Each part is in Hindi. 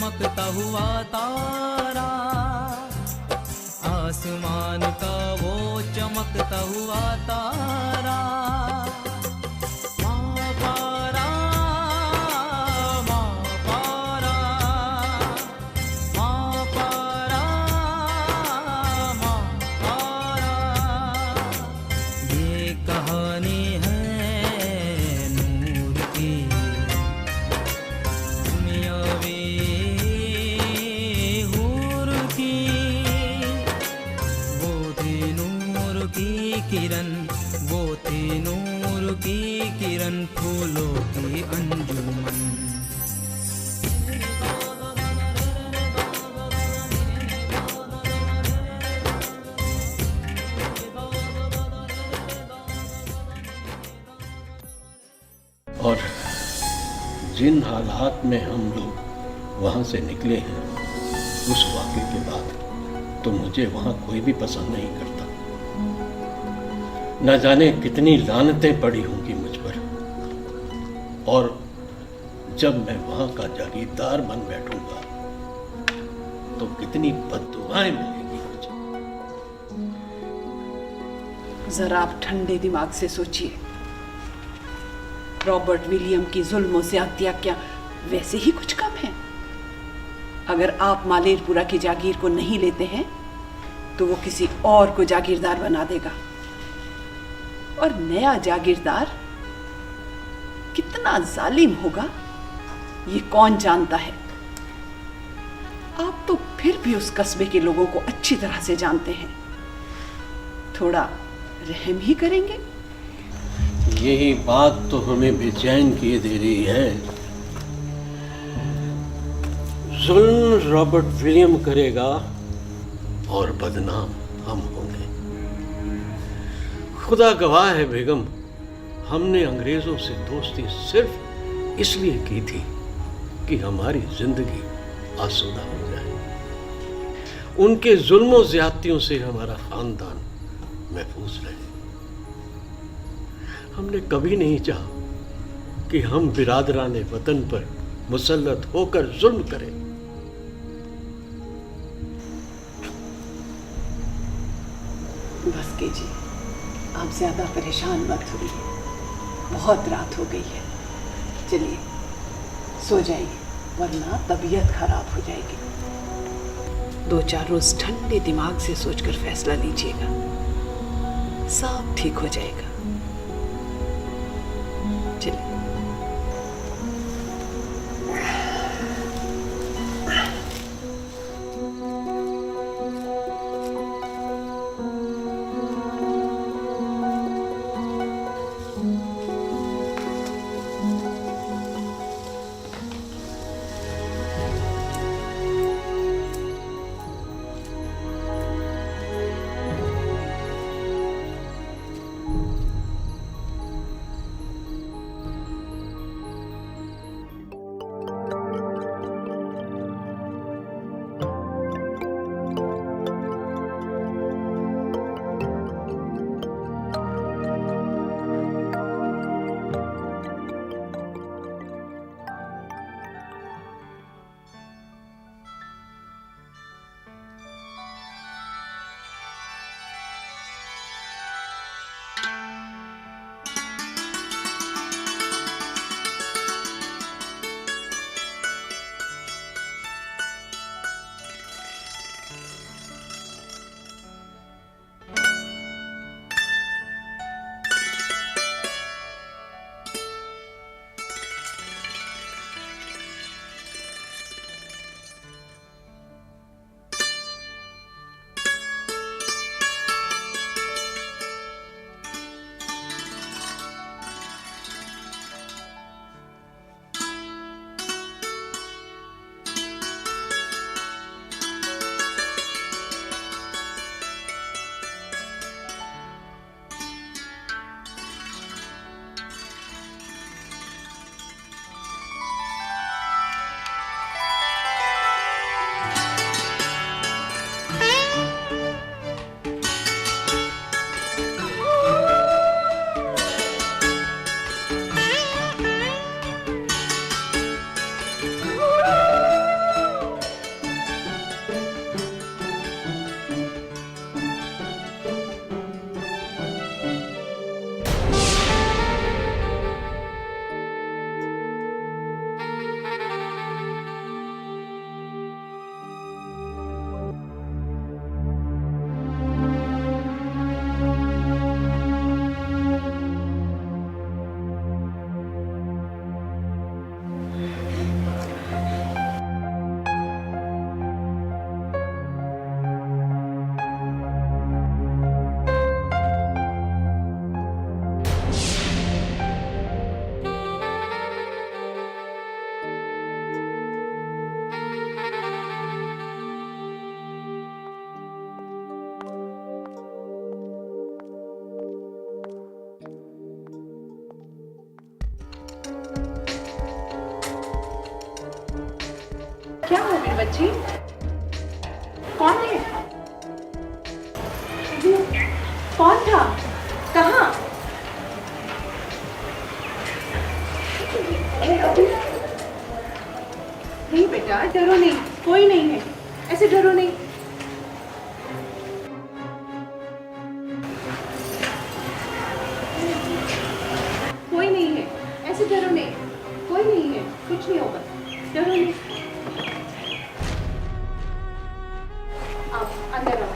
चमकता हुआ तारा, आसमान का वो चमकता हुआ तारा। माँ पारा, माँ पारा, माँ पारा, माँ पारा। ये कहानी है नूर की, दुनियावी हूर की। वो थी नूर की किरण, वो थी नूर की किरण, फूलों की अंजुमन। और जिन हालात में हम लोग वहाँ से निकले हैं, उस वाक़े के बाद तो मुझे वहाँ कोई भी पसंद नहीं करता। न जाने कितनी लानतें पड़ी होंगी मुझ पर, और जब मैं वहाँ का जागीरदार बन बैठूंगा तो कितनी बद्दुआएं मिलेंगी मुझे। जरा आप ठंडे दिमाग से सोचिए। रॉबर्ट विलियम की जुल्म और ज़्यादतियां क्या वैसे ही कुछ कम है? अगर आप मालेरपुरा की जागीर को नहीं लेते हैं तो वो किसी और को जागीरदार बना देगा, और नया जागीरदार कितना जालिम होगा ये कौन जानता है। आप तो फिर भी उस कस्बे के लोगों को अच्छी तरह से जानते हैं, थोड़ा रहम ही करेंगे। यही बात तो हमें बेचैन किए दे रही है। जुल्म रॉबर्ट विलियम करेगा और बदनाम हम होंगे। खुदा गवाह है बेगम, हमने अंग्रेजों से दोस्ती सिर्फ इसलिए की थी कि हमारी जिंदगी आसूदा हो जाए, उनके जुल्मों ज्यादतियों से हमारा खानदान महफूज रहे। हमने कभी नहीं चाहा कि हम बिरादराने वतन पर मुसल्लत होकर जुल्म करें। बस कीजिए, आप ज्यादा परेशान मत होइए, बहुत रात हो गई है। चलिए सो जाइए, वरना तबीयत खराब हो जाएगी। 2-4 रोज ठंडे दिमाग से सोचकर फैसला लीजिएगा, सब ठीक हो जाएगा। चलिए। बच्ची? कौन है? कौन था? कहाँ? नहीं बेटा, डरो नहीं, कोई नहीं है, ऐसे डरो नहीं। कोई नहीं है, ऐसे डरो नहीं, कोई नहीं है, कुछ नहीं होगा, डरो नहीं। आप अंदर आओ।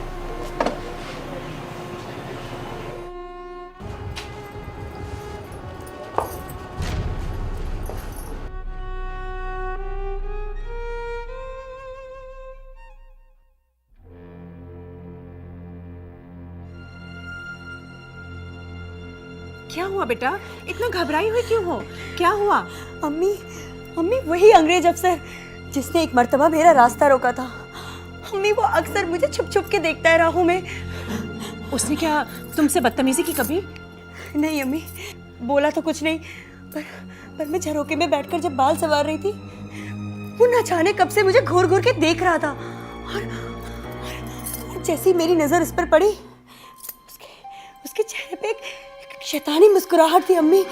क्या हुआ बेटा? इतना घबराई हुई क्यों हो? क्या हुआ? अम्मी, अम्मी वही अंग्रेज अफसर जिसने एक मर्तबा मेरा रास्ता रोका था। अम्मी वो अक्सर मुझे छुप छुप के देखता है राहों में। उसने क्या तुमसे बदतमीजी की कभी? नहीं अम्मी, बोला तो कुछ नहीं, पर मैं झरोके में बैठकर जब बाल संवार रही थी, वो न जाने कब से मुझे घूर घूर के देख रहा था। और जैसे ही मेरी नजर उस पर पड़ी, उसके चेहरे पे एक शैतानी मुस्कुराहट थी। अम्मी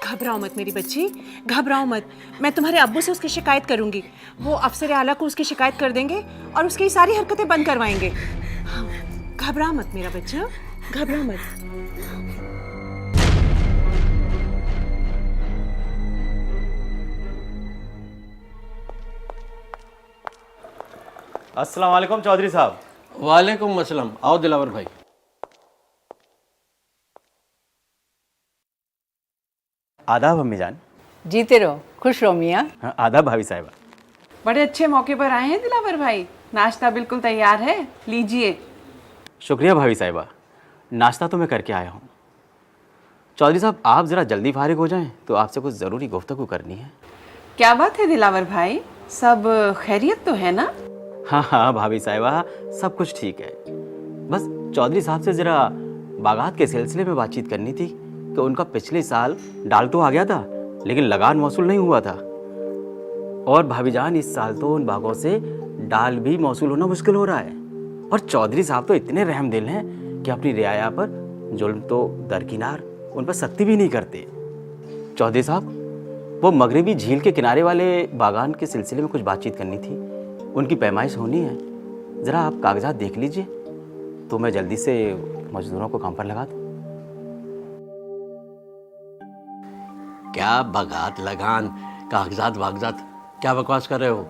घबराओ मत मेरी बच्ची, घबराओ मत। मैं तुम्हारे अब्बू से उसकी शिकायत करूंगी। वो अफसर आला को उसकी शिकायत कर देंगे और उसकी सारी हरकतें बंद करवाएंगे। हाँ, घबराओ मत मेरा बच्चा, घबराओ मत। अस्सलाम वालेकुम चौधरी साहब। वालेकुम अस्सलाम। आओ दिलावर भाई। आदाब अम्मी जान। जीते रहो, खुश रहो मियाँ। हाँ, आदाब भाभी साहिबा। बड़े अच्छे मौके पर आए हैं दिलावर भाई। नाश्ता बिल्कुल तैयार है, लीजिए। शुक्रिया भाभी साहिबा, नाश्ता तो मैं करके आया हूँ। चौधरी साहब आप ज़रा जल्दी फारिग हो जाएं तो आपसे कुछ ज़रूरी गुफ्तगू करनी है। क्या बात है दिलावर भाई, सब खैरियत तो है ना? हाँ हाँ भाभी साहिबा, सब कुछ ठीक है। बस चौधरी साहब से ज़रा बागात के सिलसिले में बातचीत करनी थी कि उनका पिछले साल डाल तो आ गया था लेकिन लगान मौसूल नहीं हुआ था, और भाभी जान इस साल तो उन बागों से डाल भी मौसूल होना मुश्किल हो रहा है। और चौधरी साहब तो इतने रहमदिल हैं कि अपनी रियाया पर जुल्म तो दरकिनार, उन पर सख्ती भी नहीं करते। चौधरी साहब, वो मगरबी झील के किनारे वाले बागान के सिलसिले में कुछ बातचीत करनी थी, उनकी पैमाइश होनी है। ज़रा आप कागजात देख लीजिए तो मैं जल्दी से मजदूरों को काम पर लगा दूँ। क्या बगात, लगान, कागजात वागजात, क्या बकवास कर रहे हो?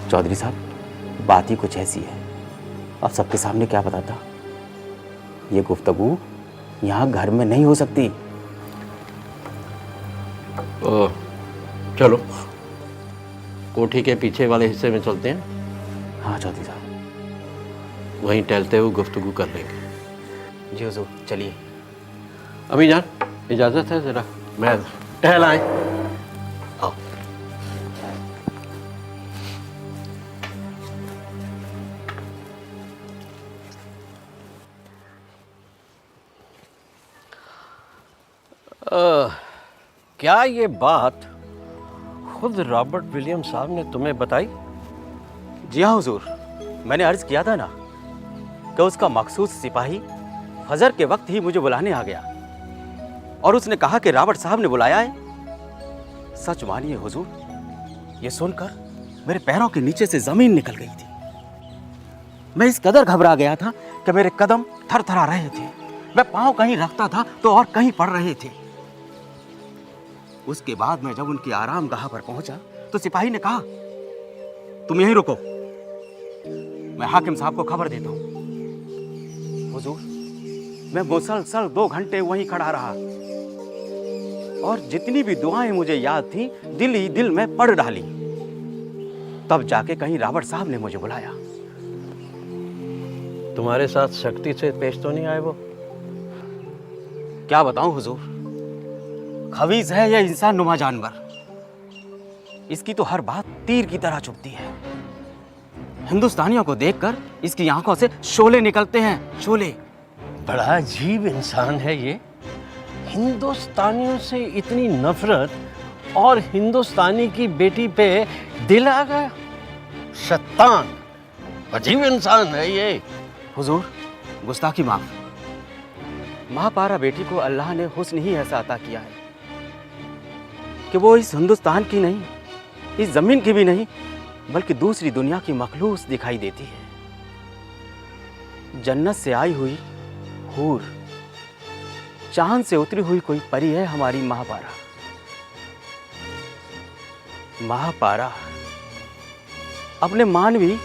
चौधरी साहब, बात ही कुछ ऐसी है, अब सबके सामने क्या बताता। ये गुफ्तगू यहाँ घर में नहीं हो सकती। चलो कोठी के पीछे वाले हिस्से में चलते हैं। हाँ चौधरी साहब। वहीं टहलते हुए गुफ्तगू कर लेंगे। जी हुजूर, चलिए। अभी जान इजाज़त है, ज़रा मैं टहल आए। आओ। क्या ये बात खुद रॉबर्ट विलियम साहब ने तुम्हें बताई? जी हाँ हुजूर, मैंने अर्ज किया था ना कि उसका मखसूस सिपाही फजर के वक्त ही मुझे बुलाने आ गया और उसने कहा कि रॉबर्ट साहब ने बुलाया है। सच मानिए हुजूर, ये सुनकर मेरे पैरों के नीचे से जमीन निकल गई थी। मैं इस कदर घबरा गया था कि मेरे कदम थरथरा रहे थे। मैं पांव कहीं रखता था तो और कहीं पड़ रहे थे। उसके बाद मैं जब उनकी आरामगाह पर पहुंचा तो सिपाही ने कहा, तुम यहीं रुको, मैं हाकिम साहब को खबर देता हूं। हुजूर, मैं मुसलसल 2 घंटे वहीं खड़ा रहा और जितनी भी दुआएं मुझे याद थी दिल ही दिल में पढ़ डाली। तब जाके कहीं रॉबर्ट साहब ने मुझे बुलाया। तुम्हारे साथ सख्ती से पेश तो नहीं आए वो? क्या बताऊं हुजूर, खबीस है यह इंसान नुमा जानवर। इसकी तो हर बात तीर की तरह चुभती है। हिंदुस्तानियों को देखकर इसकी आंखों से शोले निकलते हैं, शोले। बड़ा अजीब इंसान है ये। हिंदुस्तानियों से इतनी नफरत और हिंदुस्तानी की बेटी पे दिल आ गया। शैतान, अजीब इंसान है ये। हुजूर, गुस्ताखी माफ। महापारा बेटी को अल्लाह ने हुस्न ही ऐसा अता किया है कि वो इस हिंदुस्तान की नहीं, इस जमीन की भी नहीं, बल्कि दूसरी दुनिया की मखलूस दिखाई देती है। जन्नत से आई हुई हूर, चांद से उतरी हुई कोई परी है हमारी महापारा। महापारा अपने मानवी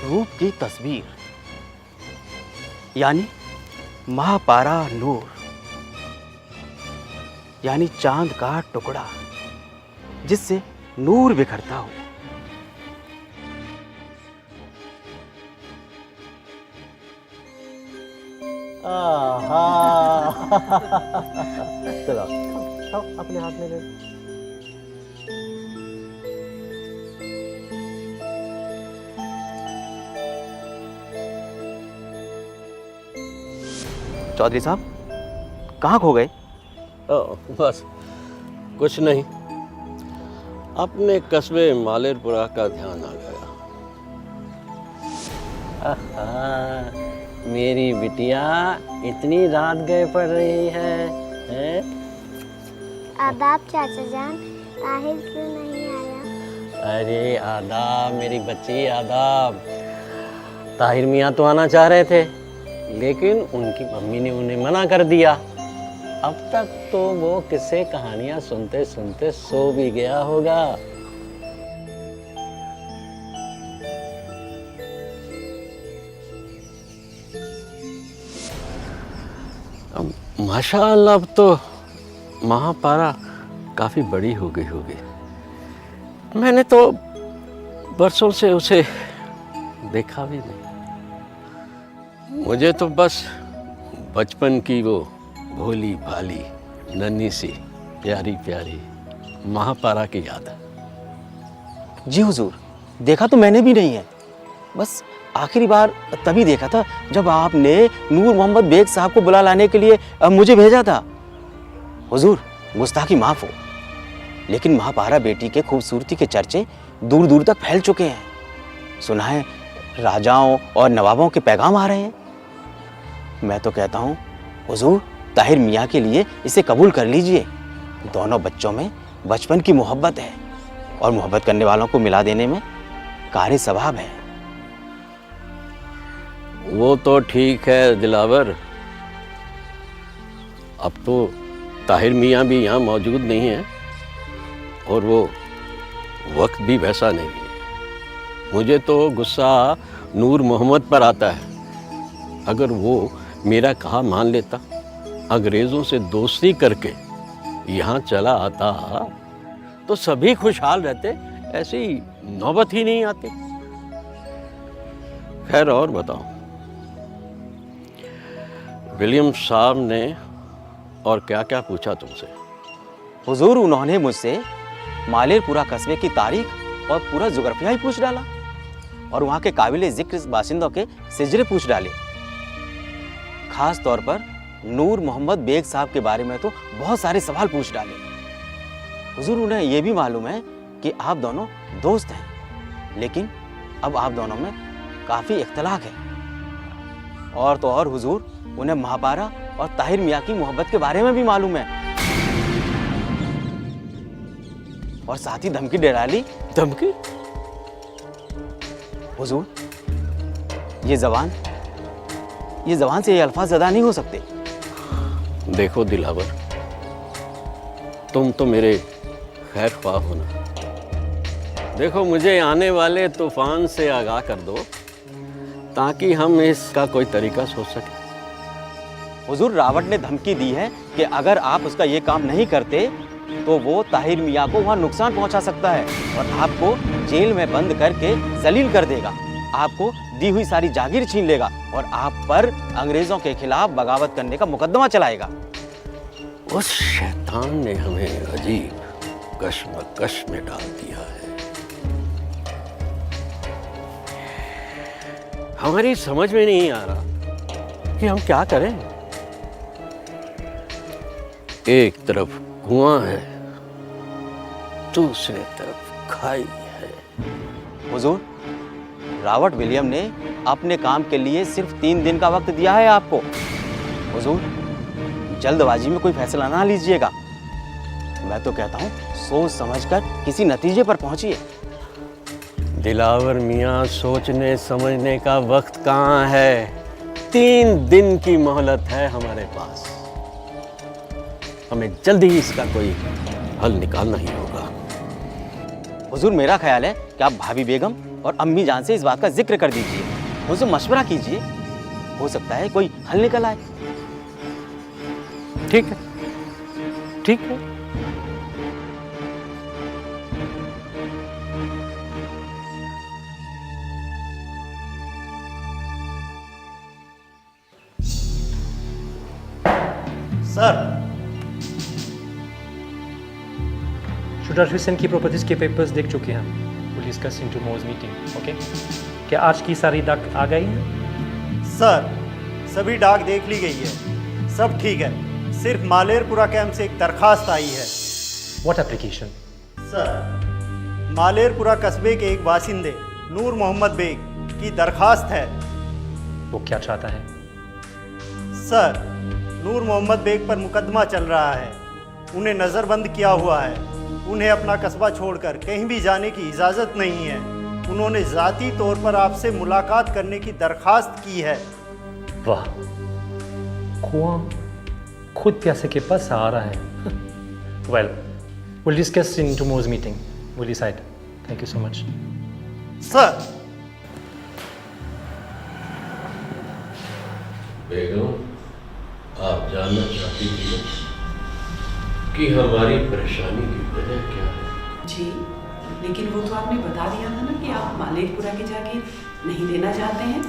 रूप की तस्वीर, यानी महापारा नूर, यानी चांद का टुकड़ा जिससे नूर बिखरता हो। चलो अपने हाथ में ले। चौधरी साहब, कहाँ खो गए? बस कुछ नहीं, अपने कस्बे मालेरपुरा का ध्यान आ गया। मेरी बिटिया इतनी रात गए पड़ रही है, हैं? आदाब चाचा जान, ताहिर क्यों नहीं आया? अरे आदाब मेरी बच्ची, आदाब। ताहिर मियाँ तो आना चाह रहे थे, लेकिन उनकी मम्मी ने उन्हें मना कर दिया। अब तक तो वो किस्से कहानियां सुनते सुनते सो भी गया होगा। माशाअल्लाह, अब तो महापारा काफी बड़ी हो गई होगी। मैंने तो बरसों से उसे देखा भी नहीं। मुझे तो बस बचपन की वो भोली भाली नन्ही सी प्यारी प्यारी महापारा की याद है। जी हुजूर, देखा तो मैंने भी नहीं है। बस आखिरी बार तभी देखा था जब आपने नूर मोहम्मद बेग साहब को बुला लाने के लिए मुझे भेजा था। हुजूर, गुस्ताखी माफ हो, लेकिन महापारा बेटी के खूबसूरती के चर्चे दूर दूर तक फैल चुके हैं। सुना है राजाओं और नवाबों के पैगाम आ रहे हैं। मैं तो कहता हूँ हुजूर, ताहिर मियाँ के लिए इसे कबूल कर लीजिए। दोनों बच्चों में बचपन की मोहब्बत है और मोहब्बत करने वालों को मिला देने में कारी सवाब है। वो तो ठीक है दिलावर, अब तो ताहिर मियाँ भी यहाँ मौजूद नहीं है और वो वक्त भी वैसा नहीं है। मुझे तो गुस्सा नूर मोहम्मद पर आता है। अगर वो मेरा कहा मान लेता, अंग्रेज़ों से दोस्ती करके यहाँ चला आता, तो सभी खुशहाल रहते, ऐसी नौबत ही नहीं आती। खैर और बताओ, विलियम साहब ने और क्या क्या पूछा तुमसे? हुजूर, उन्होंने मुझसे मालेरपुरा कस्बे की तारीख और पूरा जुग्राफिया ही पूछ डाला और वहाँ के काबिले जिक्र बाशिंदों के सिजरे पूछ डाले। खास तौर पर नूर मोहम्मद बेग साहब के बारे में तो बहुत सारे सवाल पूछ डाले। हुजूर, उन्हें यह भी मालूम है कि आप दोनों दोस्त हैं, लेकिन अब आप दोनों में काफ़ी इख्तलाफ है। और तो और हुजूर, उन्हें महापारा और ताहिर मियाँ की मोहब्बत के बारे में भी मालूम है और साथ ही धमकी डरा ली। धमकी? हुजूर, ये जबान से ये अल्फाज अदा नहीं हो सकते। देखो दिलावर, तुम तो मेरे खैर ख्वाह हो ना। देखो, मुझे आने वाले तूफान से आगाह कर दो ताकि हम इसका कोई तरीका सोच सकें। हुजूर, रावट ने धमकी दी है कि अगर आप उसका ये काम नहीं करते तो वो ताहिर मियाँ को वहाँ नुकसान पहुँचा सकता है और आपको जेल में बंद करके जलील कर देगा, आपको दी हुई सारी जागीर छीन लेगा और आप पर अंग्रेजों के खिलाफ बगावत करने का मुकदमा चलाएगा। उस शैतान ने हमें अजीब कश्मकश में डाल दिया है। हमारी समझ में नहीं आ रहा कि हम क्या करें। एक तरफ कुआं है, दूसरे तरफ खाई है। हुजूर, रॉबर्ट विलियम ने अपने काम के लिए सिर्फ 3 दिन का वक्त दिया है आपको। हुजूर, जल्दबाजी में कोई फैसला ना लीजिएगा। मैं तो कहता हूँ सोच समझकर किसी नतीजे पर पहुंचिए। दिलावर मियाँ, सोचने समझने का वक्त कहाँ है? 3 दिन की मोहलत है हमारे पास। हमें जल्दी ही इसका कोई हल निकालना ही होगा। हुजूर, मेरा ख्याल है कि आप भाभी बेगम और अम्मी जान से इस बात का जिक्र कर दीजिए, उनसे मशवरा कीजिए, हो सकता है कोई हल निकल आए। ठीक है, ठीक है। सर, शूटर हुसैन की प्रॉपर्टीज के पेपर्स देख चुके हैं। Will discuss in tomorrow's meeting. Okay, क्या आज की सारी डाक आ गई है? सर, सभी डाक देख ली गई है, सब ठीक है। सिर्फ मालेरपुरा कैंप से एक दरखास्त आई है। What application? सर, मालेरपुरा कस्बे के एक बासिंदे नूर मोहम्मद बेग की दरखास्त है। वो क्या चाहता है? सर, नूर मोहम्मद बेग पर मुकदमा चल रहा है, उन्हें नज़रबंद किया हुआ है। उन्हें अपना कस्बा छोड़कर कहीं भी जाने की इजाज़त नहीं है। उन्होंने ज़ाती तौर पर आपसे मुलाकात करने की दरखास्त की है। वाह, कुआं खुद प्यासे के पास आ रहा है। Well, will discuss in tomorrow's meeting, will decide. Thank you so much. Sir, बेगम, आप जानना चाहती थी कि हमारी परेशानी की वजह क्या है? जी, लेकिन वो तो आपने बता दिया था ना कि आप मालेरपुरा की जागीर नहीं लेना चाहते हैं।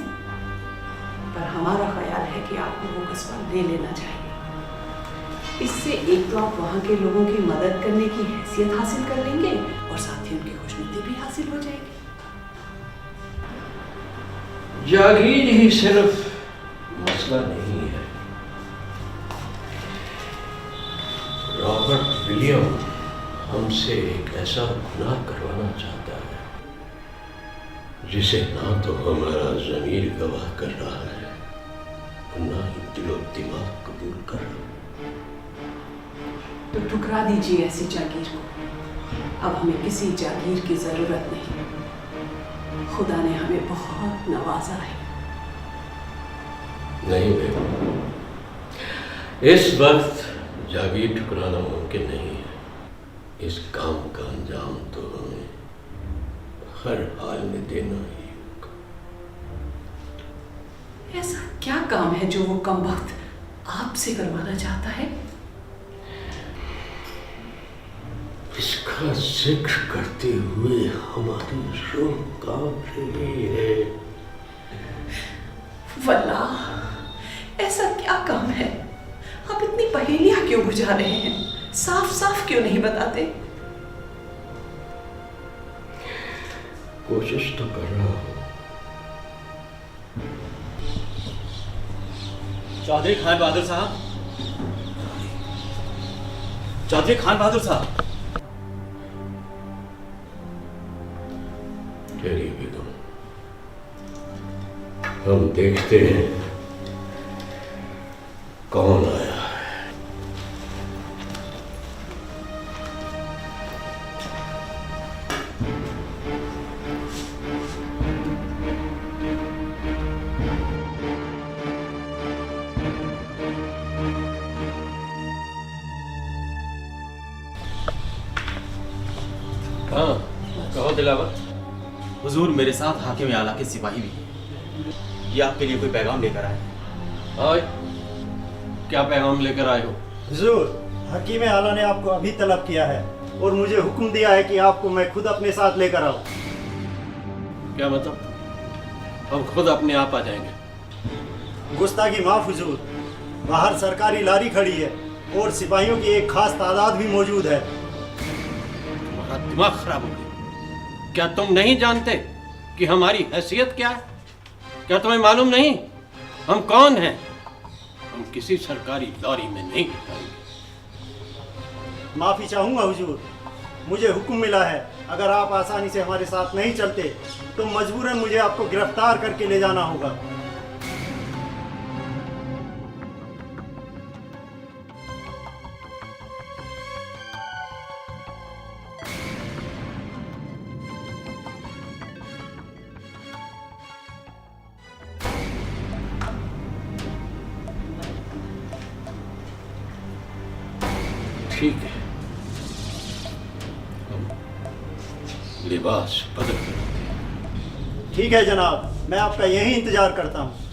पर हमारा ख्याल है कि आपको वो कस्बा ले लेना चाहिए। इससे एक तो आप वहाँ के लोगों की मदद करने की हैसियत हासिल कर लेंगे और साथ ही उनकी खुशनुदी भी हासिल हो जाएगी। जागीर ही सिर्फ मसला नहीं है। रॉबर्ट विलियम हमसे एक ऐसा गुनाह करवाना चाहता है जिसे ना तो हमारा ज़मीर गवाह कर रहा है और ना ही दिलो दिमाग कबूल कर रहा। तो ठुकरा दीजिए ऐसी जागीर को। अब हमें किसी जागीर की ज़रूरत नहीं। खुदा ने हमें बहुत नवाजा है। नहीं बेगम, इस वक्त जागीर ठुकराना मुमकिन नहीं है। इस काम का अंजाम तो हमें हर हाल में देना ही होगा। ऐसा क्या काम है जो वो कमबख्त आपसे करवाना चाहता है? इसका जिक्र करते हुए हमारी रूह कांप रही है। वल्लाह, ऐसा क्या काम है? आप इतनी पहेलियां क्यों बुझा रहे हैं? साफ साफ क्यों नहीं बताते? कोशिश तो कर रहा हूं। चौधरी खान बहादुर साहब, चौधरी खान बहादुर साहब। ठहरिए बेगम, हम देखते हैं कौन आया है। हाँ, कहो दिलावर। हुजूर, मेरे साथ हाकिम आला के सिपाही भी हैं। ये आपके लिए कोई पैगाम लेकर आए। और क्या पैगाम लेकर आए हो? हुजूर, हकीम आला ने आपको अभी तलब किया है और मुझे हुक्म दिया है कि आपको मैं खुद अपने साथ लेकर आऊं। क्या मतलब? हम खुद अपने आप आ जाएंगे? गुस्ताखी माफ हुजूर, बाहर सरकारी लारी खड़ी है और सिपाहियों की एक खास तादाद भी मौजूद है। तुम्हारा दिमाग खराब हो गया। क्या तुम नहीं जानते कि हमारी हैसियत क्या है? क्या तुम्हें मालूम नहीं हम कौन हैं? हम किसी सरकारी लॉरी में नहीं जाएंगे। माफ़ी चाहूँगा हुजूर। मुझे हुक्म मिला है, अगर आप आसानी से हमारे साथ नहीं चलते तो मजबूरन मुझे आपको गिरफ्तार करके ले जाना होगा। ठीक है, हम लिबास बदल कर आते हैं। ठीक है जनाब, मैं आपका यही इंतजार करता हूँ।